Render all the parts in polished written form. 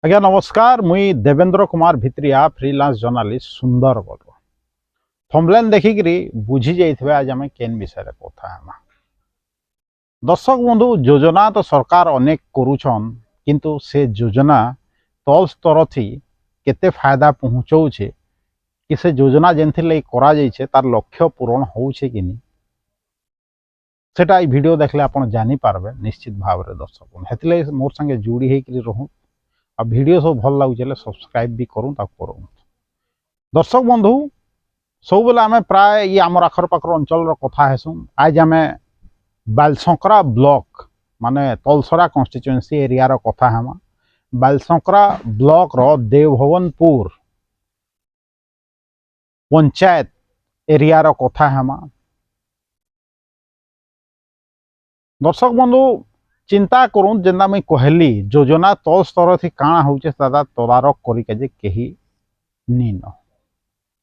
आज्ञा नमस्कार मुई Devendra Kumar Bhitria freelance journalist Sundargarh thumbnail देखिकी बुझी जाइए आज आम केन विषय कथा है। दर्शक बंधु योजना तो सरकार अनेक करुछन किंतु से योजना तल स्तर थी केते फायदा पहुँचाऊे कि से योजना जेनथि करा जाइछे तार लक्ष्य पूरण होउछे कि नहीं सेटा वीडियो देखले आपण जानी पारबे निश्चित भाव में। दर्शक हेतिले मोर संगे जोड़ी होकर रहूँ आ वीडियो सब भल लगुचे सब्सक्राइब भी करूँ करूँ। दर्शक बंधु सब बेले आम प्राय ये आमर आखर पाखर अंचल कथा हेसुँ। आज आम बालसंकरा ब्लॉक माने तलसरा कन्स्टिट्युएंसी एरिया कथा हेमा। बालसंकरा ब्लॉक रो देवभवनपुर पंचायत एरिया कथा हेमा। दर्शक बंधु चिंता करूँ जेना मुई कहली योजना तल स्तर थी काଣା होचे दादा तदारक करिके जे केही नीन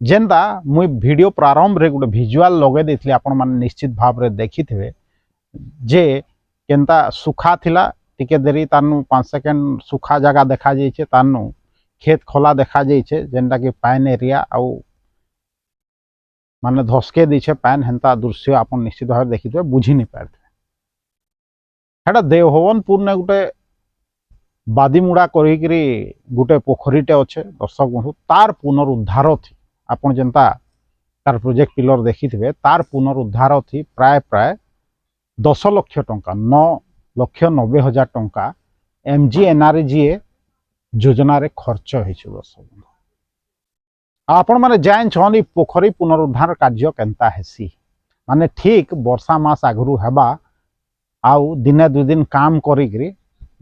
जेनता मुई वीडियो प्रारंभ रे गोटे विजुअल लगे देथली आपण माने निश्चित भाव रे देखिथिबे जे केनता सुखा थिला टिके देरी तानु 5 सेकंड सुखा जगह देखा जाइछे तानु खेत खोला देखा जाइछे जेनता कि पाइन एरिया आउ माने धसके दिछे पाइन हेनता दृश्य आपण निश्चित भाव देखिथिबे बुझी नहीं पारथे। हेटा देवभवनपुर ने गोटे बादीमुड़ा करी गोटे पोखरीटे अच्छे दर्शक बंधु तार पुनरुद्धार थी आपन जेनता तार प्रोजेक्ट पिलर देखिथिबे तार पुनरुद्धार थी प्राय प्राय 10 लाख टंका 9,90,000 टंका MGNRGA योजना रे खर्च होइछ। दर्शक बंधु आपण माने जान छनी पोखरी पुनरुद्धार कार्य केनता हेसी माने ठीक वर्षा मास आगरू हेबा आउ दिने 2 दिन काम करी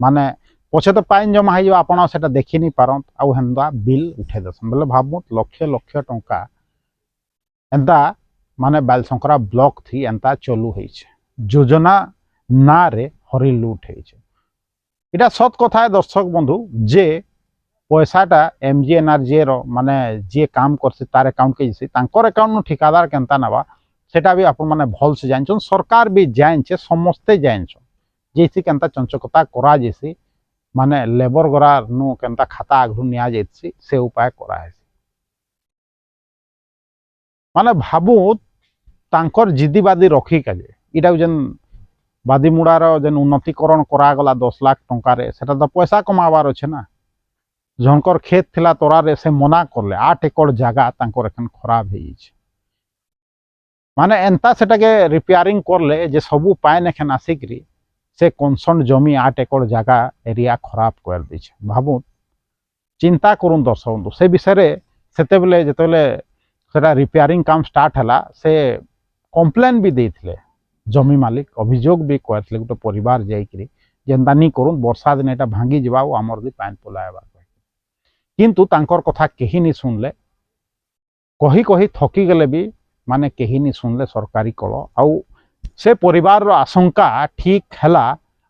माने पछे तो पाइन जमा हो आपड़ से देखी नहीं पारत आउ हेन्दा बिल उठे देसन बोले भावुँ लक्ष लक्ष टंका एंता माने बालसंकरा ब्लॉक थी एंता चलू होइछे योजना ना रे हरी लुट होइछे। इटा सत कथा है दर्शक बंधु जे पैसाटा MGNRGA रो माने जे काम करसी तार अकाउंट के जैसे तांकर अकाउंट ठिकादार केनता नवा सेटा भी आपण माने भल से जानछन सरकार भी जानछे समस्ते जानछन जैसे केनता चंचकता करा जैसी माने लेबर गरा नु केनता खाता आगु निया जैसी से उपाय करा है माने भाबू तांकर जिद्दीबादी रखी काजे इटा जेन बादीमुड़ार जेन उन्नतिकरण करागला 10 लाख टंका रे सेटा तो पैसा कमावार अच्छे ना जनकर खेत थिला तोरारे से मना करले 8 एकड़ जगह तांकर एखन खराब हो माने एंता सेटाके रिपेयरिंग करले जे सबू पाइन एखन आसिकरी से कंसर्न जमी 8 एकड़ जगह एरिया खराब कर दीछे। भाबू चिंता करूँ दर्शक बंधु से विषय सेते बेले जेतेबेले सेटा रिपेयरिंग काम स्टार्ट हला से कंप्लेन भी देथिले जमी मालिक अभियोग भी करथिले गोटे परिवार जाइकरी जेंता नहीं करूँ वर्षा दिन एटा भांगी जिबा आ हमर दी पाइन पोलायबा किंतु तांकर कथा केही नहीं सुनले कही कही थकी गले भी माने केही नहीं सुनले सरकारी कल आउ से परिवार आशंका ठीक हैला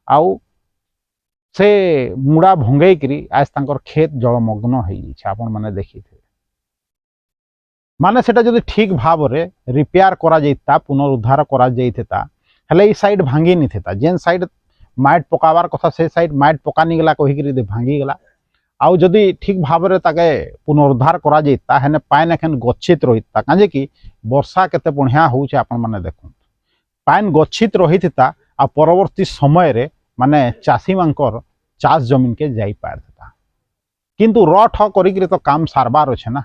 आउ से मुड़ा भंगई करी आज तांकर खेत जलमग्न हो आपण माने देखी थे माने सेटा जदि ठीक भाव रे रिपेयर करा जाइता पुनरुद्धार करा जाइता हेले ई साइड भांगी नहीं थेता जेन साइड माइट पकावार कथा से साइड माइट पकानी गला कही करी भांगी गला आउ जदि ठीक भाव रे ताके पुनरुद्धार करा जाइता हेने पाइन एखन गच्छित रहिता काजे कि वर्षा केते बढ़िया होउछे आपण माने देखु पाइन गच्छित रहिता आ परवर्ती समय रे माने चासी मानकर चाष जमीन के जाई पारता किंतु रठ करी तो काम सारबार अच्छे ना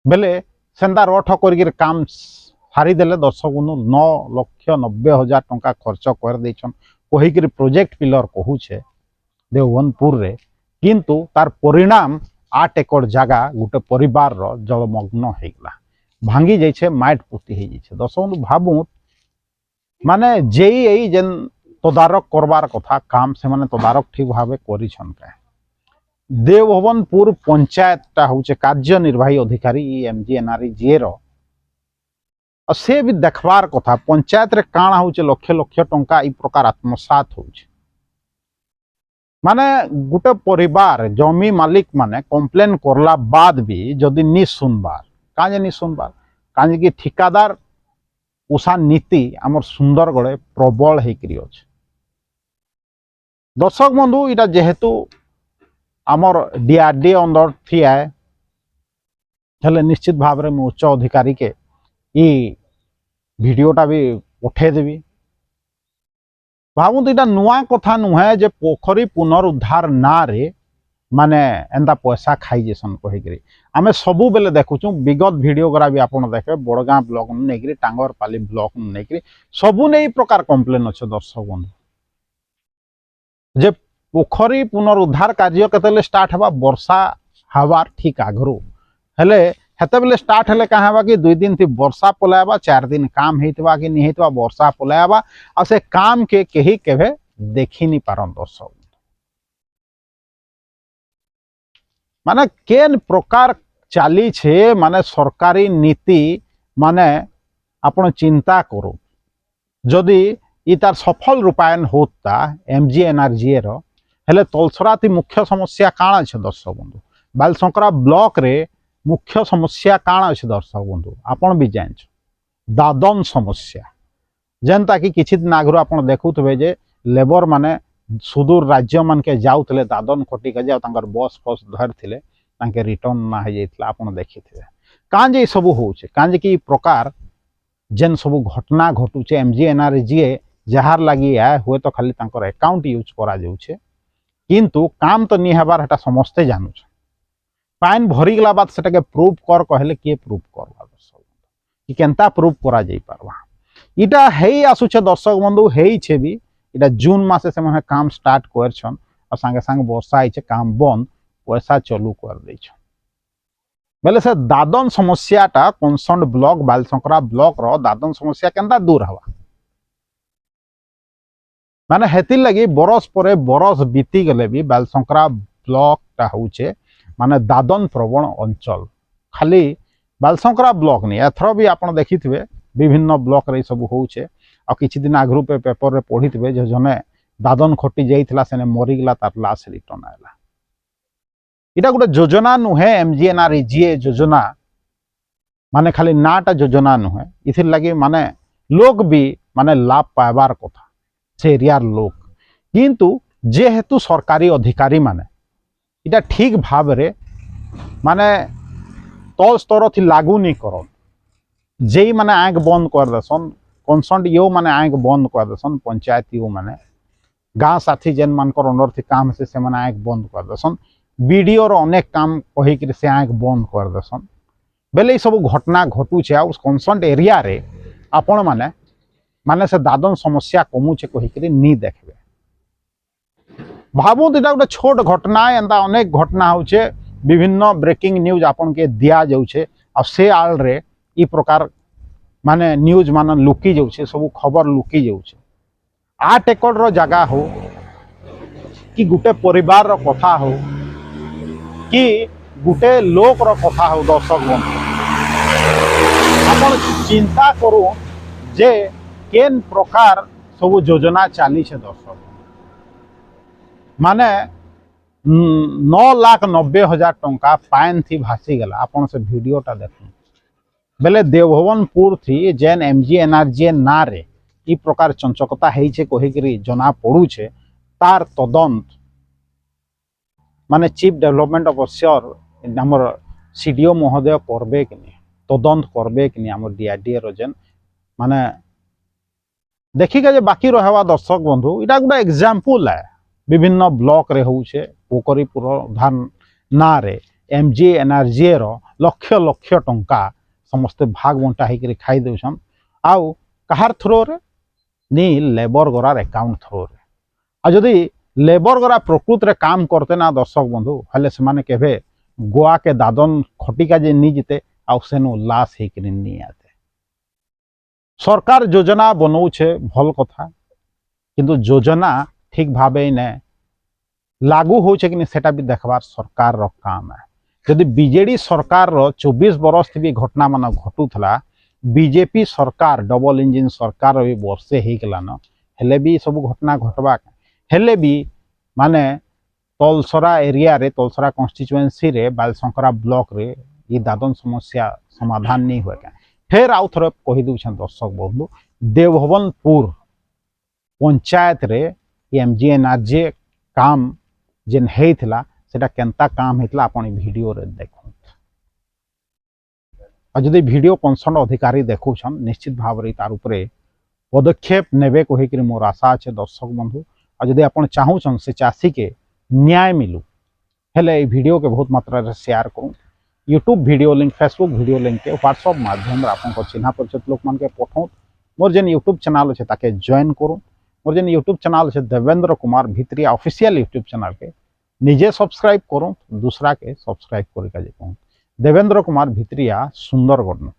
बेले सेंदा रठ करी काम सारीदेले दर्शक बंधु 9,90,000 टंका खर्च कर देछन कहीकि प्रोजेक्ट पिलर कहूचे देवभवनपुर रे किंतु तार परिणाम 8 एकड़ जगह गोटे परिवार रो जलमग्न हो गला भांगी जाइछे माइट पुती हो जाइछे। दर्शक बंधु भाबू माने जेई जेन तदारक करबार कथा काम से माने तदारक ठीक भाव करिछन का देवभवनपुर पंचायतटा होचे कार्यनिर्वाही अधिकारी MGNRGA रो से भी देखबार कथा पंचायत रे काଣା होचे लक्ष लक्ष टंका ई प्रकार आत्मसात होचे माने गोटे परिवार जमी मालिक माने कंप्लेन करला बाद भी जदि नि सुनबार काजे नि सुनबार काजे कि ठिकादार उषा नीति आमर सुंदरगढ़ प्रबल होकर अच्छे दर्शक बंधु इटा जेहेतु आमर डीआरडी अंदर थी आए हेले निश्चित भाव में उच्च अधिकारी के भिडटा भी पठेदेवी भावुँ यहाँ नुआ कथा नुहे जे पोखरी पुनरुद्धार ना रे माने एंता पैसा खाई जेसन कहीकि आम सबु बेले देखुचु विगत भिडगरा भी आप देखे बड़गाँ ब्लॉक नहीं टांगरपाली ब्लॉक नहीं सबू नहीं प्रकार कंप्लेन अच्छे दर्शक बंधु जे पोखरी पुनरुद्धार कार्य केते स्टार्ट हवा वर्षा हवार ठीक आगु हेले हेते बेले स्टार्ट हेले कहाँ हवा कि 2 दिन थी वर्षा पलायबा 4 दिन काम हेतवा कि नहीं हेतवा वर्षा पलायबा आ से काम के केही केभे देखी नहीं पारन दर्शक माने केन प्रकार चाली छे माने सरकारी नीति माने आपण चिंता करो जदि ई तार सफल रूपायन होता एमजीएनआरजीए रो हेले तलसरा थी मुख्य समस्या काण अच्छे दर्शक बंधु बालसंकरा ब्लॉक रे मुख्य समस्या काण अच्छे दर्शक बंधु आपण भी जान दादन समस्या जेनता कि किछि दिन आगु आपण देखुथबे जे लेबर माने सुदूर राज्य मन के जाउतले दादन खटी के जाउ तांकर बस फस धरथिले तांके रिटर्न ना हो जाइतला आपण देखिथिबे कां जे सब होउछे कां जे कि प्रकार जेन सब घटना घटुचे एमजीएनआरजीए जहार लगी है हुए तो खाली तांकर अकाउंट यूज करा जाउछे किंतु काम तो नहीं हबार हटा समस्ते जानूछ पाइन भरी गला बाद सेटा के प्रूफ कर कहले के प्रूफ करबा दर्शक कि केनता प्रूफ करा जाई पारबा इटा हेई आसुचे दर्शक बंधु हेई छे भी इटा जून मासे से माने काम स्टार्ट करछन और संगे संगे वर्षा आइछे काम बंद पैसा चालू कर दैछ बेले से दादन समस्याटा कंसर्न ब्लॉक बालसंकरा ब्लॉक रो दादन समस्या केनता दूर हवा माने हेतिर लगी बरस पर बरस बीती गले भी बालसंकरा ब्लॉक टा होचे माने दादन प्रवण अंचल खाली बालसंकरा ब्लॉक नहीं एथर भी आप देखिथे विभिन्न ब्लॉक रे सब होचे आ किछि दिन आगु पे पेपर रे पढ़िथे जे जने दादन खटी जाइथिला सेने मरीगला तार लाश रिटर्न आइला इटा गोटे योजना नुहे एमजीएनआरजीए योजना माने खाली नाटा योजना नुहे इथिर लगी माने लोग भी माने लाभ पाइबार कथा से एरियार लोग किंतु जेहेतु सरकारी अधिकारी माने इटा ठीक भाव रे माने तल स्तर थी लागू नहीं कर जेई माने आंख बंद कर देसन कंसर्न यो माने आंख बंद कर देसन पंचायत यो माने गाँ साथी जेन मानकर अंडर थी काम से माने आंख बंद कर देसन बीडीओ रो अनेक काम कही से आंख बंद कर देसन बेले सब घटना घटुचे आ कंसर्न एरिया रे आपण माने माने से दादन समस्या कमुचे कही नहीं देखबे भावुँ इटा गोटे छोट घटना एंता अनेक घटना होचे विभिन्न ब्रेकिंग न्यूज आपन के दिया जाउछे आ से आल रे ई प्रकार माने न्यूज मान लुकी जाउछे सब खबर लुकी जाउछे 8 एकड़ रो जगह हो कि गुटे परिवार रो कथा हो कि गुटे लोक रो कथा हो दर्शक बंधु आपन चिंता करू जे केन प्रकार सब योजना चली छे दर्शक माने 9,90,000 टंका पाइन थी भासी गला आपन से वीडियोटा देखु बेले देवभवनपुर थी जेन एमजीएनआरजीए ना रे ई प्रकार चंचकता है कहीकि जना पड़ुछे तार तदंत माने चीफ डेवलपमेंट ऑफिसर आमर सीडीओ महोदय करबे कि नहीं तदंत करबे कि नहीं आमर डीआरडीए रो जेन माने देखिके जे बाकी रहवा दर्शक बंधु इटा गोटे एग्जांपल है विभिन्न ब्लॉक रे होउछे पोखरी पुनरुद्धार ना रे एमजीएनआरजीए रो लक्ष लक्ष टंका समस्ते भाग बंटा होकर खाई दउछन आउ कहार थ्रो रे नी लेबर गरार अकाउंट थ्रो रे आ जदि लेबर गरा प्रकृत रे काम करते ना दर्शक बंधु हेले से माने केबे गोवा के दादन खटिका जे नी जिते आउ सेनु लाश होकर नी आते सरकार योजना बनौछे भल कथा किंतु योजना ठीक भावे ने लागू हो कि सेटा भी देखबार सरकार रो काम है जदि बीजेडी सरकार रो 24 बरस भी घटना मान घटुला बीजेपी सरकार डबल इंजिन सरकार भी वर्षे हो गलान हेले भी सब घटना घटवा हेले भी माने तलसरा एरिया रे तलसरा कन्स्टिट्युएंसी रे बालसंकरा ब्लॉक रे ये दादन समस्या समाधान नहीं हुए फिर आउ थे कही दूसरे दर्शक बंधु देवभवनपुर पंचायत रे एमजीएनआरजीए काम जेन हेइथिला सेटा केनता काम हेतला आपण ई वीडियो रे देखो। और जदि वीडियो कंसर्न अधिकारी देखुछन निश्चित भाव रे तार उपरे पदक्षेप नेबे कहिकरी मोर आशा अच्छे दर्शक बंधु। और जदि आपण चाहूछन से चाषी के न्याय मिलू हेले वीडियो के बहुत मात्रा रे शेयर करूँ। YouTube video link, Facebook video link के व्हाट्सएप माध्यम आपन चिन्हा परिचित लोक मान के पठाऊँ। मोर जेन यूट्यूब चैनल अच्छे ताके जॉइन करूँ। मोर जेन यूट्यूब चैनल अच्छे Devendra Kumar Bhitria official YouTube channel के निजे सब्सक्राइब करूँ, दूसरा के सब्सक्राइब करके कहूँ। देवेंद्र कुमार भित्रिया सुंदरगढ़।